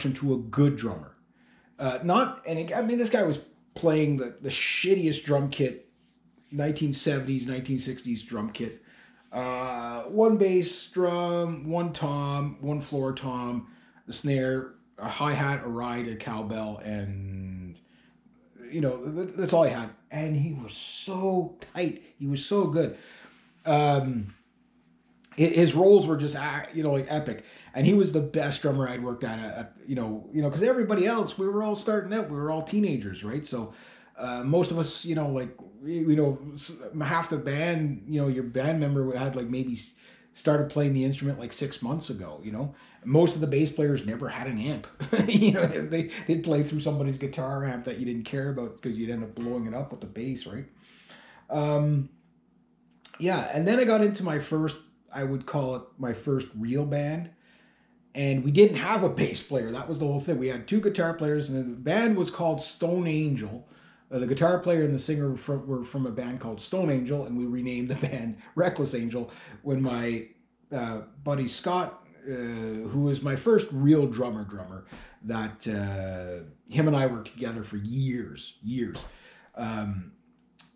to a good drummer. Not, and I mean, this guy was playing the shittiest drum kit, 1970s, 1960s drum kit. One bass drum, one tom, one floor tom, the snare, a hi hat, a ride, a cowbell, and that's all he had. And he was so tight. He was so good. Um, his roles were just like epic, and he was the best drummer I'd worked at because everybody else, we were all starting out, we were all teenagers, right? So most of us, like half the band, your band member had like maybe started playing the instrument like 6 months ago. Most of the bass players never had an amp. They'd play through somebody's guitar amp that you didn't care about because you'd end up blowing it up with the bass, right? um yeah, and then I got into my first, I would call it my first real band, and we didn't have a bass player. That was the whole thing. We had two guitar players, and the band was called Stone Angel. The guitar player and the singer were from a band called Stone Angel, and we renamed the band Reckless Angel when my buddy Scott, who was my first real drummer, that him and I were together for years. Um,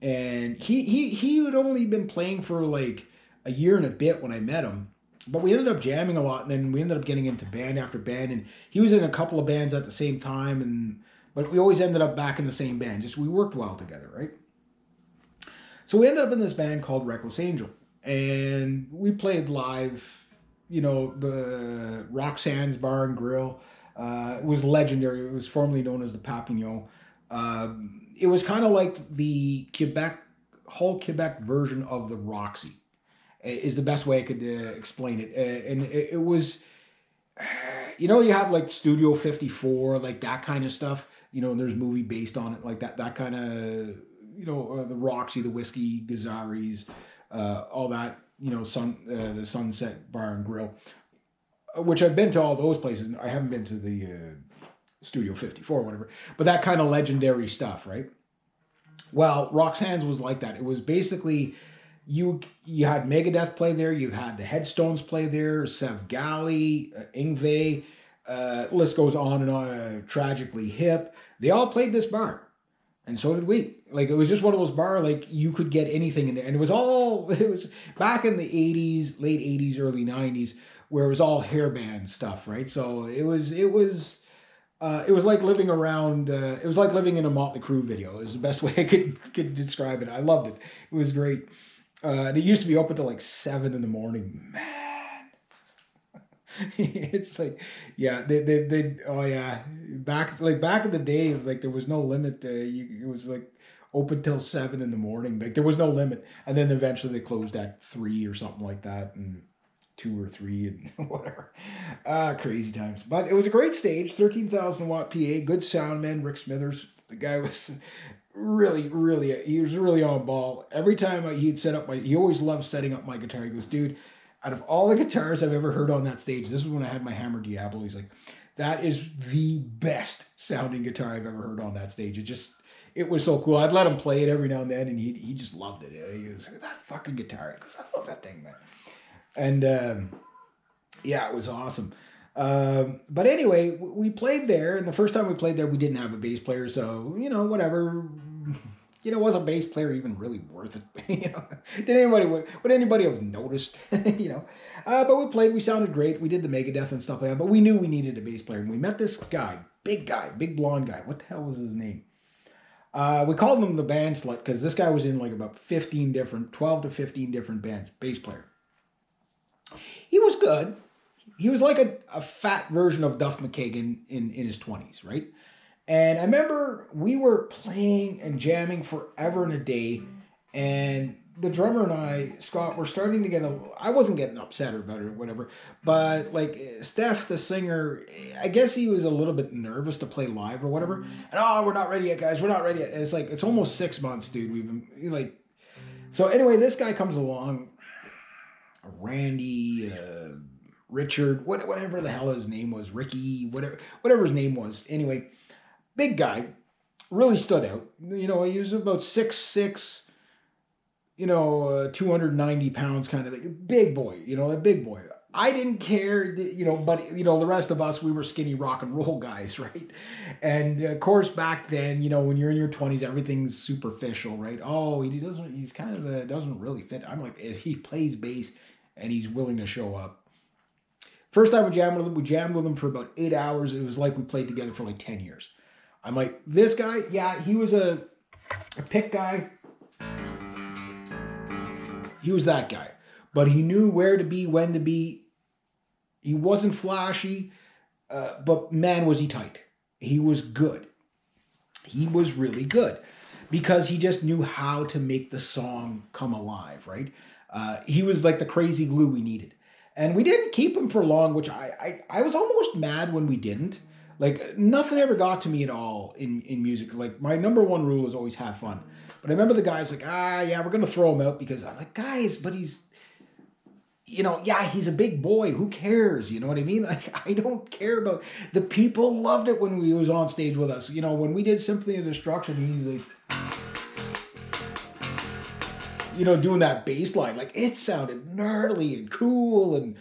and he had only been playing for like a year and a bit when I met him, but we ended up jamming a lot, and then we ended up getting into band after band, and he was in a couple of bands at the same time, and but we always ended up back in the same band. Just we worked well together, right? So we ended up in this band called Reckless Angel, and we played live. The Roxanne's Bar and Grill. It was legendary. It was formerly known as the Papillon. It was kind of like the whole Quebec version of the Roxy, is the best way I could explain it. And it was, you have like Studio 54, like that kind of stuff, and there's a movie based on it, like that kind of, the Roxy, the Whiskey, Gazaris, all that, the Sunset Bar and Grill, which I've been to all those places. I haven't been to the Studio 54 or whatever, but that kind of legendary stuff, right? Well, Roxanne's was like that. It was basically you had Megadeth play there, you had the Headstones play there, Sev Gali, Ingve, list goes on and on. Tragically Hip, they all played this bar, and so did we. Like it was just one of those bar, like you could get anything in there, and it was back in the '80s, late '80s, early '90s, where it was all hairband stuff, right? So it was like living around. It was like living in a Motley Crue video. Is the best way I could describe it. I loved it. It was great. And it used to be open till like 7 in the morning. Man, it's like, yeah, they oh yeah, back in the day, it's like there was no limit. It was like open till 7 in the morning. Like there was no limit, and then eventually they closed at 3 or something like that, and 2 or 3 and whatever. Crazy times. But it was a great stage, 13,000 watt PA, good sound man, Rick Smithers. The guy was he was really on ball. Every time he'd set up he always loved setting up my guitar. He goes, dude, out of all the guitars I've ever heard on that stage, this is when I had my Hammer Diablo. He's like, that is the best sounding guitar I've ever heard on that stage. It was so cool. I'd let him play it every now and then, and he just loved it. He goes, that fucking guitar. He goes, I love that thing, man. And yeah, it was awesome. But anyway, we played there, and the first time we played there, we didn't have a bass player, so whatever. Was a bass player even really worth it? Would anybody have noticed? But we played. We sounded great. We did the Megadeth and stuff like that. But we knew we needed a bass player, and we met this guy, big blonde guy. What the hell was his name? We called him the band slut because this guy was in like about 12 to 15 different bands. Bass player. He was good. He was like a fat version of Duff McKagan in his 20s, right? And I remember we were playing and jamming forever and a day, and the drummer and I, Scott, were starting to I wasn't getting upset about it or whatever, but like Steph, the singer, I guess he was a little bit nervous to play live or whatever. And we're not ready yet, guys. We're not ready yet. And it's like, it's almost 6 months, dude. We've been like, so anyway, this guy comes along, Randy, Richard, whatever the hell his name was, Ricky, whatever his name was. Anyway, big guy, really stood out. He was about 6'6", 290 pounds kind of thing. Big boy, a big boy. I didn't care, but the rest of us, we were skinny rock and roll guys, right? And of course, back then, when you're in your 20s, everything's superficial, right? Oh, he's kind of doesn't really fit. I'm like, he plays bass and he's willing to show up. First time we jammed with him for about 8 hours. It was like we played together for like 10 years. I'm like, this guy, yeah, he was a pick guy. He was that guy. But he knew where to be, when to be. He wasn't flashy, but man, was he tight. He was good. He was really good because he just knew how to make the song come alive, right? He was like the crazy glue we needed. And we didn't keep him for long, which I was almost mad when we didn't. Like, nothing ever got to me at all in music. Like, my number one rule is always have fun. But I remember the guys like, yeah, we're going to throw him out because I'm like, guys, but he's, yeah, he's a big boy. Who cares? You know what I mean? Like, I don't care about, the people loved it when he was on stage with us. When we did Symphony of Destruction, he's like, doing that bass line, like it sounded gnarly and cool and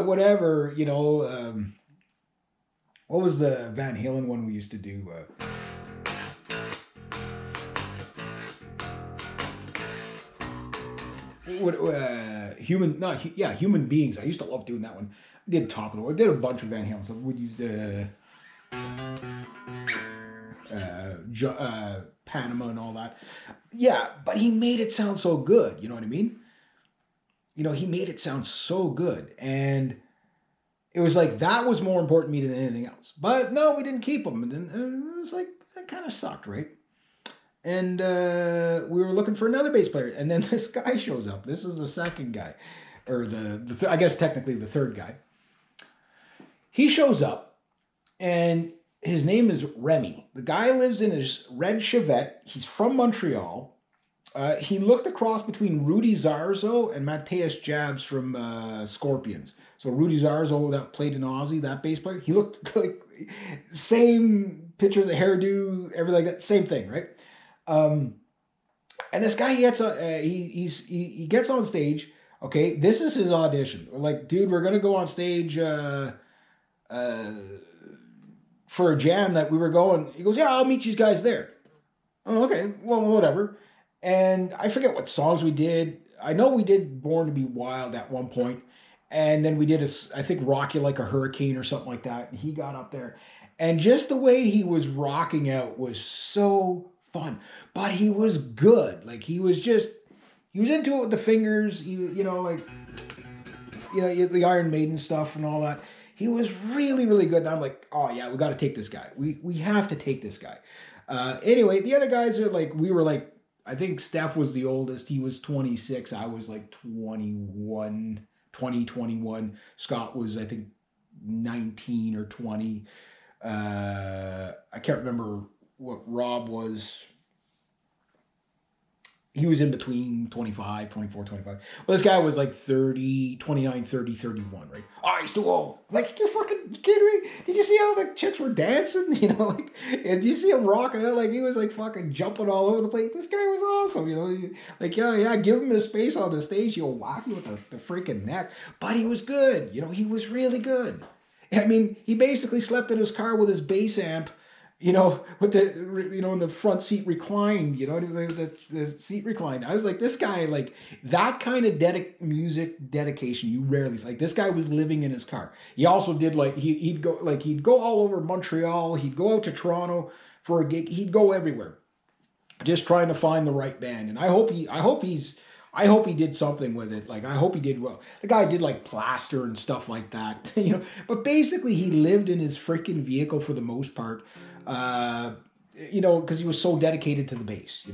whatever, what was the Van Halen one we used to do? Human Beings. I used to love doing that one. I did Top of the World. I did a bunch of Van Halen stuff. We'd use Panama and all that. Yeah, but he made it sound so good. You know what I mean? He made it sound so good. And it was like, that was more important to me than anything else. But no, we didn't keep him. And then it was like, that kind of sucked, right? And we were looking for another bass player. And then this guy shows up. This is the second guy. Or I guess technically the third guy. He shows up. And his name is Remy. The guy lives in his red Chevette. He's from Montreal. He looked a cross between Rudy Zarzo and Matthias Jabs from Scorpions. So Rudy Zarzo that played in Ozzy, that bass player, he looked like same picture of the hairdo, everything like that, same thing, right? And this guy he gets on stage. Okay, this is his audition. We're like, dude, we're gonna go on stage for a jam that we were going. He goes, yeah, I'll meet you guys there. Oh, okay, well, whatever. And I forget what songs we did. I know we did Born to Be Wild at one point. And then we did, I think, Rock You Like a Hurricane or something like that. And he got up there. And just the way he was rocking out was so fun. But he was good. Like, he was into it with the fingers. The Iron Maiden stuff and all that. He was really, really good. And I'm like, oh, yeah, we got to take this guy. We have to take this guy. Anyway, the other guys are like, we were like, I think Steph was the oldest. He was 26. I was like 21. Scott was, I think, 19 or 20. I can't remember what Rob was. He was in between 25, 24, 25. Well, this guy was like 30, 29, 30, 31, right? Oh, he's too old. Like, you kidding me? Did you see how the chicks were dancing? And did you see him rocking out? Like, he was like fucking jumping all over the place. This guy was awesome, Like, yeah, give him his space on the stage. He'll whack you with the freaking neck. But he was good. He was really good. I mean, he basically slept in his car with his bass amp, with the, in the front seat reclined, the seat reclined. I was like, this guy, like, that kind of music dedication, you rarely, like, this guy was living in his car. He also did, like, he'd go all over Montreal. He'd go out to Toronto for a gig. He'd go everywhere just trying to find the right band. And I hope he did something with it. Like, I hope he did well. The guy did like Plaster and stuff like that, but basically he lived in his freaking vehicle for the most part. Because he was so dedicated to the bass,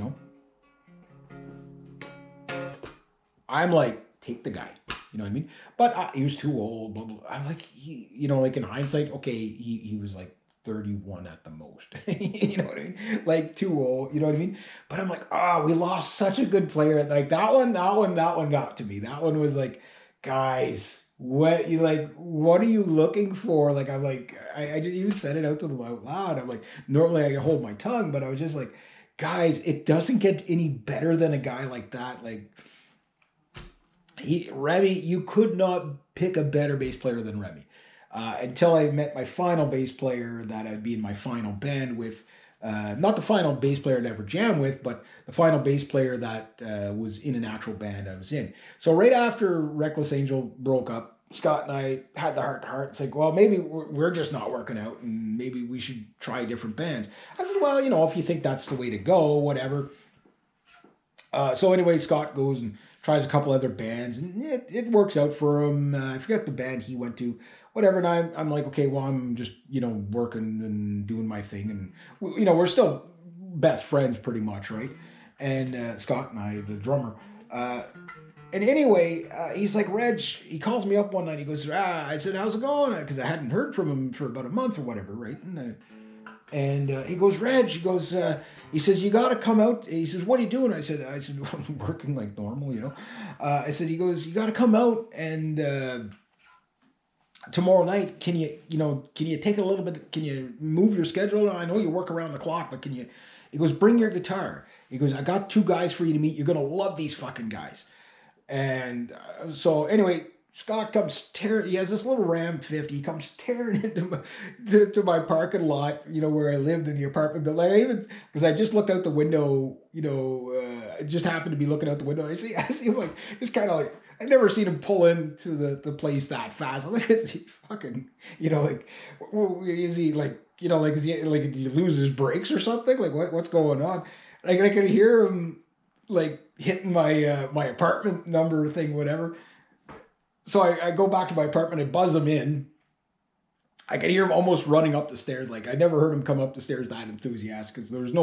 I'm like, take the guy, you know what I mean? But he was too old, blah, blah. I'm like, like in hindsight, okay, he was like 31 at the most, you know what I mean? Like, too old, you know what I mean? But I'm like, we lost such a good player. Like, that one got to me. That one was like, guys, what are you looking for? Like, I'm like, I didn't even said it out to them out loud. I'm like, normally I can hold my tongue, but I was just like, guys, it doesn't get any better than a guy like that. Like, Remy, you could not pick a better bass player than Remy. Until I met my final bass player that I'd be in my final band with. Not the final bass player I'd ever jam with, but the final bass player that was in an actual band I was in. So right after Reckless Angel broke up, Scott and I had the heart to heart. It's like, well, maybe we're just not working out, and maybe we should try different bands. I said, well, if you think that's the way to go, whatever. So anyway, Scott goes and tries a couple other bands, and it works out for him. I forget the band he went to, whatever. And I'm like, okay, well, I'm just working and doing my thing, and we're still best friends pretty much, right? And Scott and I, the drummer. And anyway, he's like, Reg, he calls me up one night. He goes, I said, how's it going? Because I hadn't heard from him for about a month or whatever, right? And he goes, Reg, he goes, he says, you got to come out. He says, what are you doing? I said, I'm working like normal. I said, he goes, you got to come out and tomorrow night, can you take a little bit, can you move your schedule? I know you work around the clock, but he goes, bring your guitar. He goes, I got 2 guys for you to meet. You're going to love these fucking guys. And so anyway, Scott comes tearing. He has this little Ram 50. He comes tearing to my parking lot, where I lived in the apartment building. Because I just looked out the window, I just happened to be looking out the window. I see him like, just kind of like, I've never seen him pull into the place that fast. I'm like, is he fucking, like, is he like, is he like, did he lose his brakes or something? Like, what's going on? Like, I could hear him like hitting my apartment number thing, whatever. So I go back to my apartment, I buzz him in. I could hear him almost running up the stairs. Like, I never heard him come up the stairs that enthusiastic because there was no